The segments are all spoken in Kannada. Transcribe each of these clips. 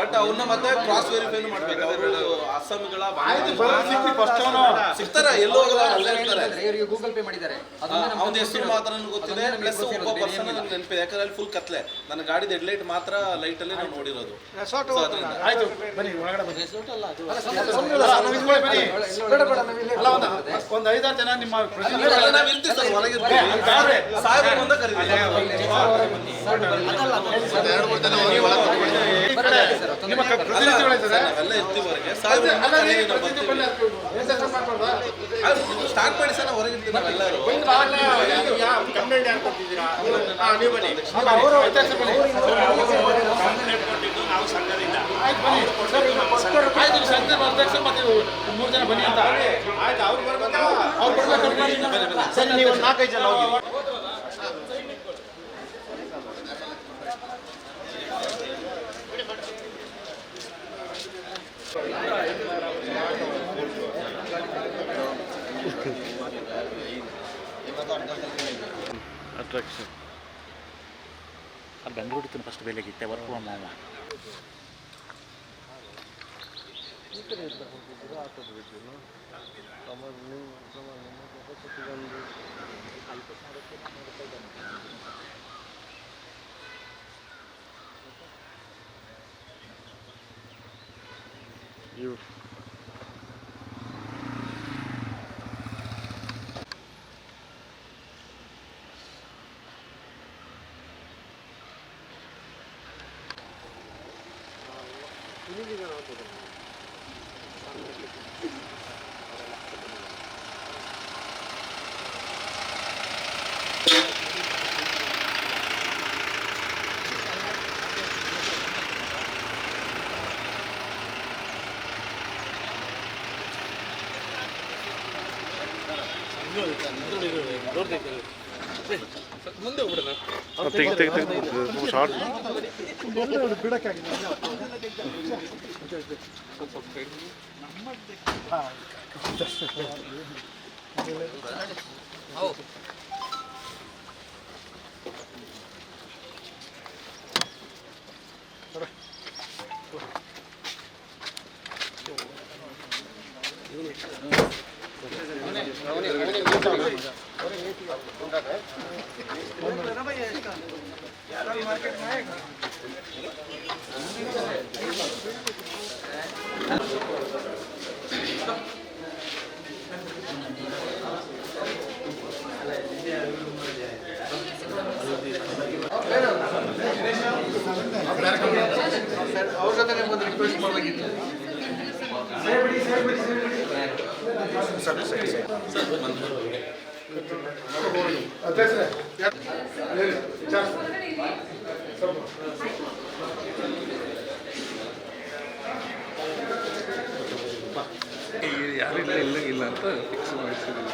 ಬಟ್ ಅವ್ರನ್ನ ಮತ್ತೆ ಕ್ರಾಸ್ ವೆರಿಫೈನು ಮಾಡ್ಬೇಕು. ಅವರು ಅಸ್ಸಾಮಿಗಳ ಸಿಗ್ತಾರೆ, ಎಲ್ಲೋ ಹೋಗಲ್ಲ, ಅಲ್ಲೇ ಇರ್ತಾರೆ. ಗೂಗಲ್ ಪೇ ಮಾಡಿದ್ದಾರೆ, ಅವ್ನ ಹೆಸರು ಮಾತ್ರ ಗೊತ್ತಿದೆ, ಪ್ಲಸ್ ಒಬ್ಬ ಪರ್ಸನ್ ನನಗೆ ನೆನಪಿದೆ, ಯಾಕಂದ್ರೆ ಅಲ್ಲಿ ಫುಲ್ ಕತ್ಲೆ. ನನ್ನ ಗಾಡಿದ ಹೆಡ್ಲೈಟ್ ಮಾತ್ರ ಲೈಟಲ್ಲಿ ನಾನು ನೋಡಿರೋದು. ಒಂದು 5-6 ಜನ ನಿಮ್ಮ ನಾವಿರ್ತೀವಿ ಸರ್, ಹೊರಗಿರ್ತೀವಿ. ಸಾಹೇಬರು ಅಂತ ಕರೀತೀವಿ. ನಾವೆಲ್ಲ ಇರ್ತೀವಿ ಹೊರಗೆ. ಸ್ಟಾರ್ಟ್ ಮಾಡಿ ಸರ್, ನಾವು ಹೊರಗಿರ್ತೀವಿ ನಾವೆಲ್ಲರೂ. ಮೂರು ಜನ ಬನ್ನಿ ಅಂತ ಸರಿ, ನೀವು 4-5 ಜನ ಹೋಗಿ. ಅಟ್ರಾಕ್ಷನ್ ಅದು ಬೆಂಗಳೂರು ಫಸ್ಟ್ ಬೆಲೆಗಿತ್ತೆ ವರ್ಕ್ ಫ್ರಮ್ ಹೋಮ್. ಇವು ಮುಂದೆ ಹೋಗ್ಬಿಡೋಣ. ಶಾರ್ಟ್ ಬಿಡಕ್ಕಾಗಿಲ್ಲ. ಅವ್ರ ಜೊತೆ ಒಂದು ರಿಕ್ವೆಸ್ಟ್ ಮಾಡಬೇಕಿತ್ತು. ಯಾರಿಲ್ಲ ಇಲ್ಲ ಅಂತ ಫಿಕ್ಸ್ ಮಾಡಿಸಿದ್ವಿ.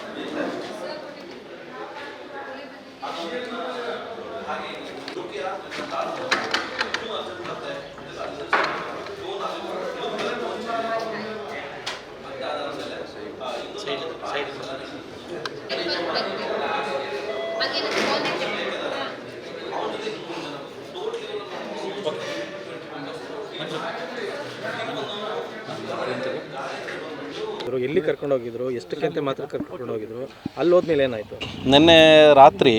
ಎಲ್ಲಿ ಕರ್ಕೊಂಡು ಹೋಗಿದ್ರು, ಎಷ್ಟಕ್ಕೆ ಅಂತ ಮಾತ್ರ ಕರ್ಕೊಂಡು ಹೋಗಿದ್ರು, ಅಲ್ಲಿ ಹೋದ್ಮೇಲೆ ಏನಾಯಿತು? ನಿನ್ನೆ ರಾತ್ರಿ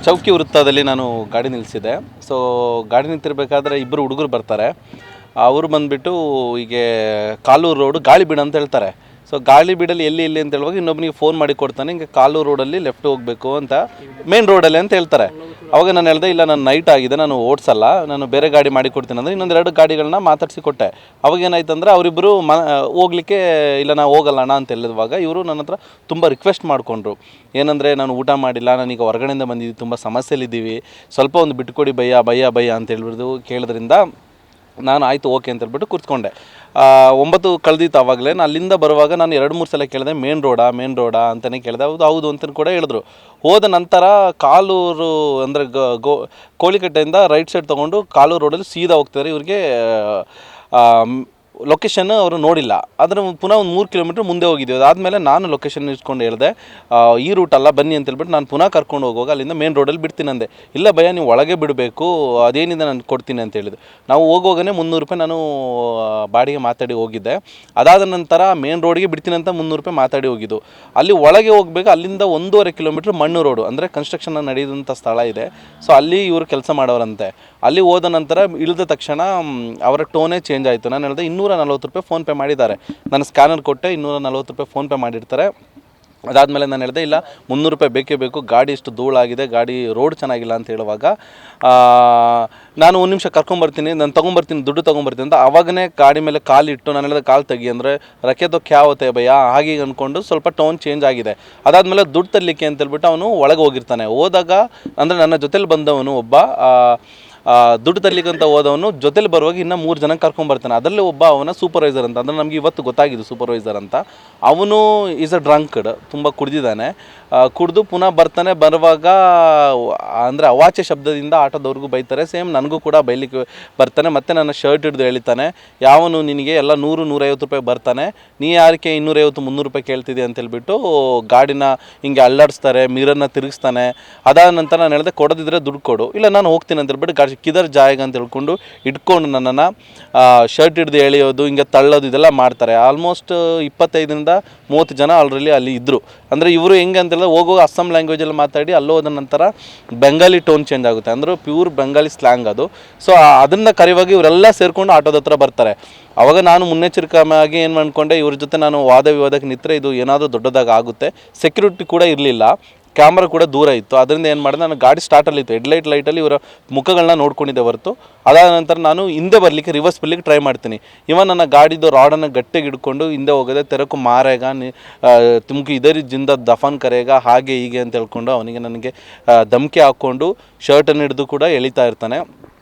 ಚೌಕಿ ವೃತ್ತದಲ್ಲಿ ನಾನು ಗಾಡಿ ನಿಲ್ಲಿಸಿದೆ. ಸೊ ಗಾಡಿ ನಿಂತಿರ್ಬೇಕಾದ್ರೆ ಇಬ್ಬರು ಹುಡುಗರು ಬರ್ತಾರೆ. ಅವರು ಬಂದುಬಿಟ್ಟು ಹೀಗೆ ಕಾಲೂರು ರೋಡು ಗಾಳಿಬೀಡು ಅಂತ ಹೇಳ್ತಾರೆ. ಸೊ ಗಾಳಿಬೀಡಲ್ಲಿ ಎಲ್ಲಿ ಅಂತ ಹೇಳುವಾಗ ಇನ್ನೊಬ್ಬನಿಗೆ ಫೋನ್ ಮಾಡಿ ಕೊಡ್ತಾನೆ, ಹಿಂಗೆ ಕಾಲೂರು ರೋಡಲ್ಲಿ ಲೆಫ್ಟ್ ಹೋಗಬೇಕು ಅಂತ, ಮೇನ್ ರೋಡಲ್ಲಿ ಅಂತ ಹೇಳ್ತಾರೆ. ಅವಾಗ ನಾನು ಹೇಳಿದೆ, ಇಲ್ಲ ನಾನು ನೈಟ್ ಆಗಿದೆ, ನಾನು ಓಡಿಸಲ್ಲ, ನಾನು ಬೇರೆ ಗಾಡಿ ಮಾಡಿ ಕೊಡ್ತೀನಿ ಅಂದರೆ ಇನ್ನೊಂದೆರಡು ಗಾಡಿಗಳನ್ನ ಮಾತಾಡಿಸಿ ಕೊಟ್ಟೆ. ಅವಾಗ ಏನಾಯ್ತು ಅಂದರೆ ಅವರಿಬ್ಬರು ಹೋಗ್ಲಿಕ್ಕೆ ಇಲ್ಲ ನಾವು ಹೋಗಲ್ಲ ಅಣ್ಣ ಅಂತ ಹೇಳಿದಾಗ ಇವರು ನನ್ನ ಹತ್ರ ತುಂಬ ರಿಕ್ವೆಸ್ಟ್ ಮಾಡಿಕೊಂಡ್ರು. ಏನಂದರೆ ನಾನು ಊಟ ಮಾಡಿಲ್ಲ, ನಾನೀಗ ಹೊರಗಡೆಯಿಂದ ಬಂದಿದ್ದೀವಿ, ತುಂಬ ಸಮಸ್ಯೆಲಿದ್ದೀವಿ, ಸ್ವಲ್ಪ ಒಂದು ಬಿಟ್ಕೊಡಿ ಭಯ್ಯ ಅಂತ ಹೇಳ್ಬಿಟ್ಟು ಕೇಳಿದ್ರಿಂದ ನಾನು ಆಯಿತು ಓಕೆ ಅಂತ ಹೇಳ್ಬಿಟ್ಟು ಕೂತ್ಕೊಂಡೆ. 9 ಕಳೆದಿತ್ತು. ಆವಾಗಲೇ ನಾನು ಅಲ್ಲಿಂದ ಬರುವಾಗ ನಾನು 2-3 ಸಲ ಕೇಳಿದೆ, ಮೇನ್ ರೋಡಾ ಅಂತಲೇ ಕೇಳಿದೆ. ಹೌದು ಅಂತ ಕೂಡ ಹೇಳಿದ್ರು. ಹೋದ ನಂತರ ಕಾಲೂರು ಅಂದರೆ ಕೋಳಿಕಟ್ಟೆಯಿಂದ ರೈಟ್ ಸೈಡ್ ತೊಗೊಂಡು ಕಾಲೂರು ರೋಡಲ್ಲಿ ಸೀದಾ ಹೋಗ್ತಾರೆ. ಇವ್ರಿಗೆ ಲೊಕೇಶನ್ ಅವರು ನೋಡಿಲ್ಲ. ಅದರ ಪುನಃ ಒಂದು 3 ಕಿಲೋಮೀಟ್ರ್ ಮುಂದೆ ಹೋಗಿದ್ದೀವಿ. ಅದಾದಮೇಲೆ ನಾನು ಲೊಕೇಶನ್ ಇಟ್ಕೊಂಡು ಹೇಳಿದೆ, ಈ ರೂಟ್ ಅಲ್ಲ ಬನ್ನಿ ಅಂತ ಹೇಳ್ಬಿಟ್ಟು ನಾನು ಪುನಃ ಕರ್ಕೊಂಡು ಹೋಗುವಾಗ ಅಲ್ಲಿಂದ ಮೇನ್ ರೋಡಲ್ಲಿ ಬಿಡ್ತೀನಿ ಅಂದೆ. ಇಲ್ಲ ಭಯ ನೀವು ಒಳಗೆ ಬಿಡಬೇಕು, ಅದೇನಿದೆ ನಾನು ಕೊಡ್ತೀನಿ ಅಂತ ಹೇಳಿದೆ. ನಾವು ಹೋಗುವಾಗಲೇ 300 ರೂಪಾಯಿ ನಾನು ಬಾಡಿಗೆ ಮಾತಾಡಿ ಹೋಗಿದ್ದೆ. ಅದಾದ ನಂತರ ಮೇನ್ ರೋಡಿಗೆ ಬಿಡ್ತೀನಿ ಅಂತ 300 ರೂಪಾಯಿ ಮಾತಾಡಿ ಹೋಗಿದ್ದು. ಅಲ್ಲಿ ಒಳಗೆ ಹೋಗಬೇಕು, ಅಲ್ಲಿಂದ 1.5 ಕಿಲೋಮೀಟ್ರ್ ಮಣ್ಣು ರೋಡು, ಅಂದರೆ ಕನ್ಸ್ಟ್ರಕ್ಷನ್ ನಡೆಯುವಂಥ ಸ್ಥಳ ಇದೆ. ಸೊ ಅಲ್ಲಿ ಇವರು ಕೆಲಸ ಮಾಡೋರಂತೆ. ಅಲ್ಲಿ ಹೋದ ನಂತರ ಇಳಿದ ತಕ್ಷಣ ಅವರ ಟೋನೇ ಚೇಂಜ್ ಆಯಿತು. ನಾನು ಹೇಳಿದೆ 240 ರೂಪಾಯಿ ಫೋನ್ಪೇ ಮಾಡಿದ್ದಾರೆ. ನಾನು ಸ್ಕ್ಯಾನರ್ ಕೊಟ್ಟೆ, 240 ರೂಪಾಯಿ ಫೋನ್ಪೇ ಮಾಡಿರ್ತಾರೆ. ಅದಾದಮೇಲೆ ನಾನು ಹೇಳಿದೆ ಇಲ್ಲ 300 ರೂಪಾಯಿ ಬೇಕೇ ಬೇಕು, ಗಾಡಿ ಇಷ್ಟು ಧೂಳಾಗಿದೆ, ಗಾಡಿ ರೋಡ್ ಚೆನ್ನಾಗಿಲ್ಲ ಅಂತ ಹೇಳುವಾಗ ನಾನು 1 ನಿಮಿಷ ಕರ್ಕೊಂಬರ್ತೀನಿ, ನಾನು ತೊಗೊಂಬರ್ತೀನಿ, ದುಡ್ಡು ತೊಗೊಂಬರ್ತೀನಿ ಅಂತ ಆವಾಗನೇ ಗಾಡಿ ಮೇಲೆ ಕಾಲಿಟ್ಟು ನಾನು ಹೇಳಿದೆ ಕಾಲು ತೆಗಿ ಅಂದರೆ ರಕೆದೋ ಕ್ಯಾ ಹೋತೆ ಭಯ ಹಾಗೆ ಅಂದ್ಕೊಂಡು ಸ್ವಲ್ಪ ಟೋನ್ ಚೇಂಜ್ ಆಗಿದೆ. ಅದಾದಮೇಲೆ ದುಡ್ಡು ತರಲಿಕ್ಕೆ ಅಂತೇಳ್ಬಿಟ್ಟು ಅವನು ಒಳಗೆ ಹೋಗಿರ್ತಾನೆ. ಹೋದಾಗ ಅಂದರೆ ನನ್ನ ಜೊತೆಲಿ ಬಂದವನು ಒಬ್ಬ ದುಡ್ಡು ತರಲಿಕ್ಕೆ ಅಂತ ಹೋದವನು ಜೊತೆಲಿ ಬರುವಾಗ ಇನ್ನೂ 3 ಜನ ಕರ್ಕೊಂಬರ್ತಾನೆ. ಅದರಲ್ಲಿ ಒಬ್ಬ ಅವನ ಸೂಪರ್ವೈಸರ್ ಅಂತ, ಅಂದರೆ ನಮಗೆ ಇವತ್ತು ಗೊತ್ತಾಗಿದ್ದು ಸೂಪರ್ವೈಸರ್ ಅಂತ. ಅವನು ಈಸ್ ಅ ಡ್ರಂಕ್ಡ್, ತುಂಬ ಕುಡ್ದಿದ್ದಾನೆ. ಕುಡಿದು ಪುನಃ ಬರ್ತಾನೆ. ಬರುವಾಗ ಅಂದರೆ ಅವಾಚ್ಯ ಶಬ್ದದಿಂದ ಆಟೋದವ್ರಿಗೂ ಬೈತಾರೆ, ಸೇಮ್ ನನಗೂ ಕೂಡ ಬೈಲಿಕ್ಕೆ ಬರ್ತಾನೆ. ಮತ್ತು ನನ್ನ ಶರ್ಟ್ ಹಿಡಿದು ಎಳಿತಾನೆ, ಯಾವನು ನಿನಗೆ ಎಲ್ಲ 100-150 ರೂಪಾಯಿ ಬರ್ತಾನೆ, ನೀ ಯಾರಿಗೆ 250-300 ರೂಪಾಯಿ ಕೇಳ್ತಿದ್ದೆ ಅಂತೇಳ್ಬಿಟ್ಟು ಗಾಡಿನ ಹಿಂಗೆ ಅಲ್ಲಾಡಿಸ್ತಾರೆ, ಮಿರರ್ನ ತಿರುಗಿಸ್ತಾನೆ. ಅದಾದ ನಂತರ ನಾನು ಹೇಳಿದೆ ಕೊಡೋದಿದ್ರೆ ದುಡ್ಡು ಕೊಡು, ಇಲ್ಲ ನಾನು ಹೋಗ್ತೀನಿ ಅಂತೇಳ್ಬಿಟ್ಟು ಗಾಡಿ ಕಿದರ್ ಜಾಯಗ ಅಂತ ಹೇಳ್ಕೊಂಡು ಇಟ್ಕೊಂಡು ನನ್ನನ್ನು ಶರ್ಟ್ ಹಿಡಿದು ಎಳೆಯೋದು, ಹಿಂಗೆ ತಳ್ಳೋದು ಇದೆಲ್ಲ ಮಾಡ್ತಾರೆ. ಆಲ್ಮೋಸ್ಟ್ 25-30 ಜನ ಆಲ್ರೆಡಿ ಅಲ್ಲಿ ಇದ್ದರು. ಅಂದರೆ ಇವರು ಹೆಂಗೆ ಅಂತೆಲ್ಲ ಹೋಗುವಾಗ ಅಸ್ಸಾಂ ಲ್ಯಾಂಗ್ವೇಜಲ್ಲಿ ಮಾತಾಡಿ ಅಲ್ಲಿ ಹೋದ ನಂತರ ಬೆಂಗಾಲಿ ಟೋನ್ ಚೇಂಜ್ ಆಗುತ್ತೆ, ಅಂದರೆ ಪ್ಯೂರ್ ಬೆಂಗಾಲಿ ಸ್ಲ್ಯಾಂಗ್ ಅದು. ಸೊ ಅದನ್ನು ಕರೆಯುವಾಗ ಇವರೆಲ್ಲ ಸೇರಿಕೊಂಡು ಆಟೋದ ಹತ್ರ ಬರ್ತಾರೆ. ಆವಾಗ ನಾನು ಮುನ್ನೆಚ್ಚರಿಕೆಯಾಗಿ ಏನು ಅಂದ್ಕೊಂಡೆ, ಇವ್ರ ಜೊತೆ ನಾನು ವಾದ ವಿವಾದಕ್ಕೆ ನಿಂತರೆ ಇದು ಏನಾದರೂ ದೊಡ್ಡದಾಗಿ ಆಗುತ್ತೆ. ಸೆಕ್ಯೂರಿಟಿ ಕೂಡ ಇರಲಿಲ್ಲ, ಕ್ಯಾಮ್ರಾ ಕೂಡ ದೂರ ಇತ್ತು. ಅದರಿಂದ ಏನು ಮಾಡಿದೆ, ನಾನು ಗಾಡಿ ಸ್ಟಾರ್ಟಲ್ಲಿತ್ತು, ಲೈಟಲ್ಲಿ ಇವರ ಮುಖಗಳನ್ನ ನೋಡ್ಕೊಂಡಿದ್ದೆ ಹೊರತು. ಅದಾದ ನಂತರ ನಾನು ಹಿಂದೆ ಬರಲಿಕ್ಕೆ ರಿವರ್ಸ್ ಬರಲಿಕ್ಕೆ ಟ್ರೈ ಮಾಡ್ತೀನಿ. ಇವನ್ ನನ್ನ ಗಾಡಿದು ರಾಡನ್ನು ಗಟ್ಟಿಗೆ ಹಿಡ್ಕೊಂಡು ಹಿಂದೆ ಹೋಗೋದೆ, ತೆರಕು ಮಾರೇಗ ತುಮಕು ಇದರಿ ಜಿಂದ ದಫನ್ ಕರೆಗ ಹಾಗೆ ಹೀಗೆ ಅಂತ ಹೇಳ್ಕೊಂಡು ಅವನಿಗೆ ನನಗೆ ಧಮಕಿ ಹಾಕ್ಕೊಂಡು ಶರ್ಟನ್ನು ಹಿಡಿದು ಕೂಡ ಎಳಿತಾ ಇರ್ತಾನೆ.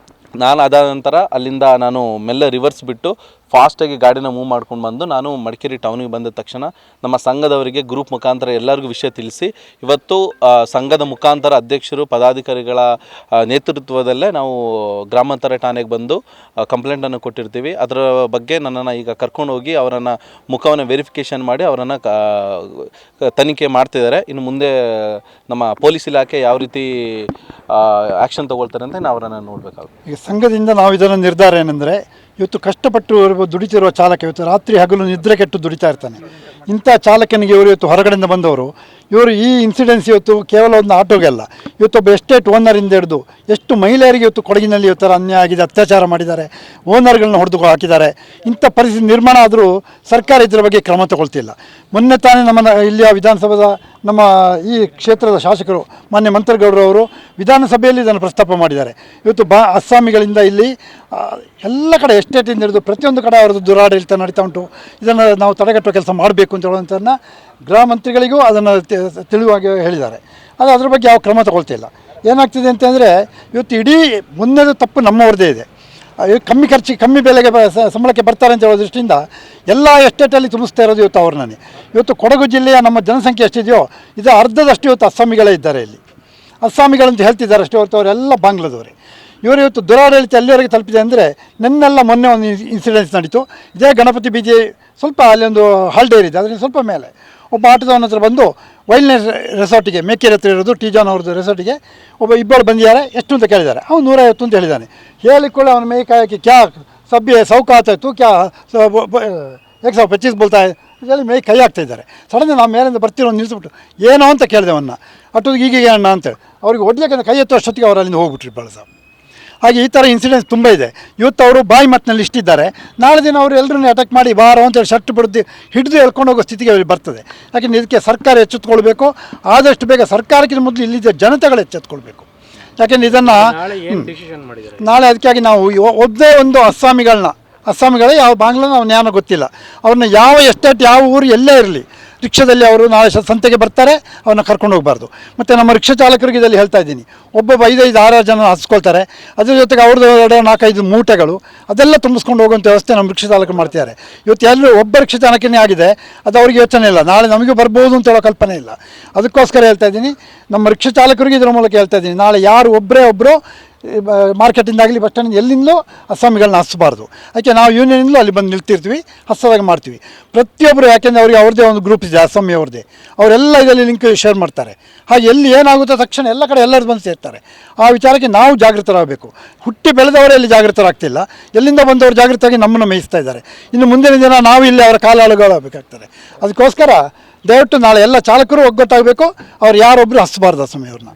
ನಾನು ಅದಾದ ನಂತರ ಅಲ್ಲಿಂದ ನಾನು ಮೆಲ್ಲ ರಿವರ್ಸ್ ಬಿಟ್ಟು ಫಾಸ್ಟಾಗಿ ಗಾಡಿನ ಮೂವ್ ಮಾಡ್ಕೊಂಡು ಬಂದು ನಾನು ಮಡಿಕೇರಿ ಟೌನಿಗೆ ಬಂದ ತಕ್ಷಣ ನಮ್ಮ ಸಂಘದವರಿಗೆ ಗ್ರೂಪ್ ಮುಖಾಂತರ ಎಲ್ಲರಿಗೂ ವಿಷಯ ತಿಳಿಸಿ, ಇವತ್ತು ಸಂಘದ ಮುಖಾಂತರ ಅಧ್ಯಕ್ಷರು ಪದಾಧಿಕಾರಿಗಳ ನೇತೃತ್ವದಲ್ಲೇ ನಾವು ಗ್ರಾಮಾಂತರ ಠಾಣೆಗೆ ಬಂದು ಕಂಪ್ಲೇಂಟನ್ನು ಕೊಟ್ಟಿರ್ತೀವಿ. ಅದರ ಬಗ್ಗೆ ನನ್ನನ್ನು ಈಗ ಕರ್ಕೊಂಡು ಹೋಗಿ ಅವರನ್ನು ಮುಖವನ್ನು ವೆರಿಫಿಕೇಷನ್ ಮಾಡಿ ಅವರನ್ನು ತನಿಖೆ ಮಾಡ್ತಿದ್ದಾರೆ. ಇನ್ನು ಮುಂದೆ ನಮ್ಮ ಪೊಲೀಸ್ ಇಲಾಖೆ ಯಾವ ರೀತಿ ಆ್ಯಕ್ಷನ್ ತೊಗೊಳ್ತಾರೆ ಅಂತ ನಾವು ಅವರನ್ನು ನೋಡಬೇಕಾಗುತ್ತೆ. ಈಗ ಸಂಘದಿಂದ ನಾವು ಇದನ್ನು ನಿರ್ಧಾರ ಏನೆಂದರೆ, ಇವತ್ತು ಕಷ್ಟಪಟ್ಟು ದುಡಿತಿರುವ ಚಾಲಕ ಇವತ್ತು ರಾತ್ರಿ ಹಗಲು ನಿದ್ರೆ ಕೆಟ್ಟು ದುಡಿತಾ ಇರ್ತಾನೆ. ಇಂಥ ಚಾಲಕನಿಗೆ ಇವರು ಇವತ್ತು ಹೊರಗಡೆಯಿಂದ ಬಂದವರು, ಇವರು ಈ ಇನ್ಸಿಡೆನ್ಸ್ ಇವತ್ತು ಕೇವಲ ಒಂದು ಆಟೋಗೆ ಅಲ್ಲ, ಇವತ್ತೊಬ್ಬ ಎಸ್ಟೇಟ್ ಓನರಿಂದ ಹಿಡಿದು ಎಷ್ಟು ಮಹಿಳೆಯರಿಗೆ ಇವತ್ತು ಕೊಡಗಿನಲ್ಲಿ ಇವತ್ತರ ಅನ್ಯಾಯ ಆಗಿದೆ, ಅತ್ಯಾಚಾರ ಮಾಡಿದ್ದಾರೆ, ಓನರ್ಗಳನ್ನ ಹೊಡೆದು ಹಾಕಿದ್ದಾರೆ. ಇಂಥ ಪರಿಸ್ಥಿತಿ ನಿರ್ಮಾಣ ಆದರೂ ಸರ್ಕಾರ ಇದರ ಬಗ್ಗೆ ಕ್ರಮ ತಗೊಳ್ತಿಲ್ಲ. ಮೊನ್ನೆ ತಾನೇ ನಮ್ಮ ಇಲ್ಲಿಯ ವಿಧಾನಸಭೆದ ನಮ್ಮ ಈ ಕ್ಷೇತ್ರದ ಶಾಸಕರು ಮಾನ್ಯ ಮಂತ್ರಗೌಡರವರು ವಿಧಾನಸಭೆಯಲ್ಲಿ ಇದನ್ನು ಪ್ರಸ್ತಾಪ ಮಾಡಿದ್ದಾರೆ. ಇವತ್ತು ಅಸ್ಸಾಮಿಗಳಿಂದ ಇಲ್ಲಿ ಎಲ್ಲ ಕಡೆ ಎಸ್ಟೇಟಿಂದ ಹಿಡಿದು ಪ್ರತಿಯೊಂದು ಕಡೆ ಅವರದ್ದು ದುರಾಡಳಿತ ನಡೀತಾ ಉಂಟು. ಇದನ್ನು ನಾವು ತಡೆಗಟ್ಟುವ ಕೆಲಸ ಮಾಡಬೇಕು ಅಂತ ಹೇಳುವಂಥದ್ದನ್ನು ಗೃಹ ಮಂತ್ರಿಗಳಿಗೂ ಅದನ್ನು ತಿಳಿವಾಗಿ ಹೇಳಿದ್ದಾರೆ. ಅದು ಅದರ ಬಗ್ಗೆ ಯಾವ ಕ್ರಮ ತಗೊಳ್ತಿಲ್ಲ. ಏನಾಗ್ತಿದೆ ಅಂತಂದರೆ ಇವತ್ತು ಇಡೀ ಮುಂದೆದು ತಪ್ಪು ನಮ್ಮವ್ರದ್ದೇ ಇದೆ. ಕಮ್ಮಿ ಬೆಲೆಗೆ ಸಂಬಳಕ್ಕೆ ಬರ್ತಾರೆ ಅಂತ ಹೇಳೋ ದೃಷ್ಟಿಯಿಂದ ಎಲ್ಲ ಎಸ್ಟೇಟಲ್ಲಿ ತುಂಬಿಸ್ತಾ ಇರೋದು ಇವತ್ತು ಅವ್ರನ್ನೇ. ಇವತ್ತು ಕೊಡಗು ಜಿಲ್ಲೆಯ ನಮ್ಮ ಜನಸಂಖ್ಯೆ ಎಷ್ಟಿದೆಯೋ ಇದು ಅರ್ಧದಷ್ಟು ಇವತ್ತು ಅಸ್ಸಾಮಿಗಳೇ ಇದ್ದಾರೆ. ಇಲ್ಲಿ ಅಸ್ಸಾಮಿಗಳಂತ ಹೇಳ್ತಿದ್ದಾರೆ ಅಷ್ಟೇ ಹೊರತು ಅವರೆಲ್ಲ ಬಾಂಗ್ಲಾದವರೇ. ಇವರು ಇವತ್ತು ದುರಾಡಳಿತ ಎಲ್ಲಿವರೆಗೆ ತಲುಪಿದೆ ಅಂದರೆ, ಮೊನ್ನೆ ಒಂದು ಇನ್ಸಿಡೆನ್ಸ್ ನಡೀತು. ಇದೇ ಗಣಪತಿ ಬೀದಿ ಸ್ವಲ್ಪ ಅಲ್ಲಿ ಒಂದು ಹಾಲ್ಡೇ ಇದೆ, ಅದರಿಂದ ಸ್ವಲ್ಪ ಮೇಲೆ ಒಬ್ಬ ಆಟೋದವನ ಹತ್ರ ಬಂದು ವೈಲ್ಡ್ನೆಸ್ ರೆಸಾರ್ಟಿಗೆ, ಮೇಕೆರೆ ಹತ್ರ ಇರೋದು ಟೀಜಾನ್ ಅವ್ರದ್ದು ರೆಸಾರ್ಟಿಗೆ ಇಬ್ಬರು ಬಂದಿದ್ದಾರೆ, ಎಷ್ಟು ಅಂತ ಕೇಳಿದ್ದಾರೆ. ಅವನು 150 ಅಂತ ಹೇಳಿದ್ದಾನೆ. ಹೇಳಿಕೊಳ್ಳಿ ಅವನ ಮೇ ಕಾಯಕ್ಕೆ ಕ್ಯಾ ಸಭ್ಯ ಸೌಕಾತ ಇತ್ತು, ಕ್ಯಾ 125 ಬೋಲ್ತಾ ಹೇಳಿ ಮೇ ಕೈ ಹಾಕ್ತಾಯಿದ್ದಾರೆ. ಸಡನ್ಲಿ ನಾವು ಮೇಲಿಂದ ಬರ್ತಿರೋ ನಿಲ್ಲಿಸ್ಬಿಟ್ಟು ಏನೋ ಅಂತ ಕೇಳಿದೆ ಅವನ್ನ. ಅಟ್ಟೋದು ಈಗೀಗ ಅಣ್ಣ ಅಂತೇಳಿ ಅವ್ರಿಗೆ ಹೊಡ್ಲಿಕ್ಕೆ ಕೈ ಎತ್ತೋ ಅಷ್ಟೊತ್ತಿಗೆ ಅವರು ಅಲ್ಲಿಂದ ಹೋಗ್ಬಿಟ್ರಿ ಬಳಸ. ಹಾಗೆ ಈ ಥರ ಇನ್ಸಿಡೆನ್ಸ್ ತುಂಬ ಇದೆ. ಇವತ್ತು ಅವರು ಬಾಯಿ ಮಾತಿನಲ್ಲಿ ಇಷ್ಟಿದ್ದಾರೆ, ನಾಳೆ ದಿನ ಅವರು ಎಲ್ಲರನ್ನೂ ಅಟ್ಯಾಕ್ ಮಾಡಿ ಬಾರೋ ಅಂತೇಳಿ ಶರ್ಟ್ ಬಿಡದು ಹಿಡಿದು ಎಳ್ಕೊಂಡು ಹೋಗೋ ಸ್ಥಿತಿಗೆ ಬರ್ತದೆ. ಯಾಕೆಂದರೆ ಇದಕ್ಕೆ ಸರ್ಕಾರ ಎಚ್ಚೆತ್ತುಕೊಳ್ಬೇಕು. ಆದಷ್ಟು ಬೇಗ ಸರ್ಕಾರಕ್ಕಿಂತ ಮೊದಲು ಇಲ್ಲಿದ್ದ ಜನತೆಗಳು ಎಚ್ಚೆತ್ತುಕೊಳ್ಬೇಕು. ಯಾಕೆಂದರೆ ಇದನ್ನು ನಾಳೆ ಅದಕ್ಕಾಗಿ ನಾವು ಒಬ್ಬೇ ಒಂದು ಅಸ್ಸಾಮಿಗಳೇ ಯಾವ ಬಾಂಗ್ಲಾ ನಾವು ಜ್ಞಾನ ಗೊತ್ತಿಲ್ಲ, ಅವ್ರನ್ನ ಯಾವ ಎಸ್ಟೇಟ್ ಯಾವ ಊರು ಎಲ್ಲೇ ಇರಲಿ ರಿಕ್ಷಾದಲ್ಲಿ ಅವರು ನಾಳೆ ಸಂತೆಗೆ ಬರ್ತಾರೆ, ಅವ್ರನ್ನ ಕರ್ಕೊಂಡು ಹೋಗಬಾರ್ದು. ಮತ್ತು ನಮ್ಮ ರಿಕ್ಷಾ ಚಾಲಕರಿಗೆ ಇದರಲ್ಲಿ ಹೇಳ್ತಾ ಇದ್ದೀನಿ, ಒಬ್ಬೊಬ್ಬ 5-6 ಜನ ಹಸ್ಕೊಳ್ತಾರೆ. ಅದ್ರ ಜೊತೆಗೆ ಅವ್ರದ್ದು 4-5 ಮೂಟೆಗಳು ಅದೆಲ್ಲ ತುಂಬಿಸ್ಕೊಂಡು ಹೋಗುವಂಥ ವ್ಯವಸ್ಥೆ ನಮ್ಮ ರಿಕ್ಷಾ ಚಾಲಕರು ಮಾಡ್ತಿದ್ದಾರೆ. ಇವತ್ತು ಎಲ್ಲರೂ ಒಬ್ಬ ರಿಕ್ಷಾ ಚಾಲಕನೇ ಆಗಿದೆ, ಅದು ಅವ್ರಿಗೆ ಯೋಚನೆ ಇಲ್ಲ, ನಾಳೆ ನಮಗೂ ಬರ್ಬೋದು ಅಂತ ಹೇಳೋ ಕಲ್ಪನೆ ಇಲ್ಲ. ಅದಕ್ಕೋಸ್ಕರ ಹೇಳ್ತಾ ಇದ್ದೀನಿ, ನಮ್ಮ ರಿಕ್ಷಾ ಚಾಲಕರಿಗೆ ಇದರ ಮೂಲಕ ಹೇಳ್ತಾ ಇದ್ದೀನಿ, ನಾಳೆ ಯಾರು ಒಬ್ಬರು ಮಾರ್ಕೆಟಿಂದಾಗಲಿ ಬಸ್ ಸ್ಟ್ಯಾಂಡ್ ಎಲ್ಲಿಂದಲೂ ಅಸ್ಸಾಮಿಗಳನ್ನ ಹಚ್ಚಬಾರ್ದು. ಅದಕ್ಕೆ ನಾವು ಯೂನಿಯನಿಂದಲೂ ಅಲ್ಲಿ ಬಂದು ನಿಲ್ತಿರ್ತೀವಿ, ಹಚ್ಚೋದಾಗ ಮಾಡ್ತೀವಿ ಪ್ರತಿಯೊಬ್ಬರು. ಯಾಕೆಂದರೆ ಅವ್ರಿಗೆ ಅವ್ರದ್ದೇ ಒಂದು ಗ್ರೂಪ್ ಇದೆ ಅಸ್ಸಾಮಿ ಅವ್ರದ್ದೇ, ಅವರೆಲ್ಲ ಇದರಲ್ಲಿ ಲಿಂಕ್ ಶೇರ್ ಮಾಡ್ತಾರೆ. ಹಾಗೆ ಎಲ್ಲಿ ಏನಾಗುತ್ತೋ ತಕ್ಷಣ ಎಲ್ಲ ಕಡೆ ಎಲ್ಲರೂ ಬಂದು ಸೇರ್ತಾರೆ. ಆ ವಿಚಾರಕ್ಕೆ ನಾವು ಜಾಗೃತರಾಗಬೇಕು. ಹುಟ್ಟಿ ಬೆಳೆದವರೇ ಇಲ್ಲಿ ಜಾಗೃತರಾಗ್ತಿಲ್ಲ, ಎಲ್ಲಿಂದ ಬಂದವರು ಜಾಗೃತರಾಗಿ ನಮ್ಮನ್ನು ಮೇಯಿಸ್ತಾ ಇದ್ದಾರೆ. ಇನ್ನು ಮುಂದಿನ ದಿನ ನಾವು ಇಲ್ಲಿ ಅವರ ಕಾಲಾಳುಗಳಾಗಬೇಕಾಗ್ತದೆ. ಅದಕ್ಕೋಸ್ಕರ ದಯವಿಟ್ಟು ನಾಳೆ ಎಲ್ಲ ಚಾಲಕರು ಒಗ್ಗಟ್ಟಾಗಬೇಕು. ಅವ್ರು ಯಾರೊಬ್ಬರು ಹಚ್ಚಬಾರ್ದು ಅಸ್ಸಾಮಿಯವ್ರನ್ನ.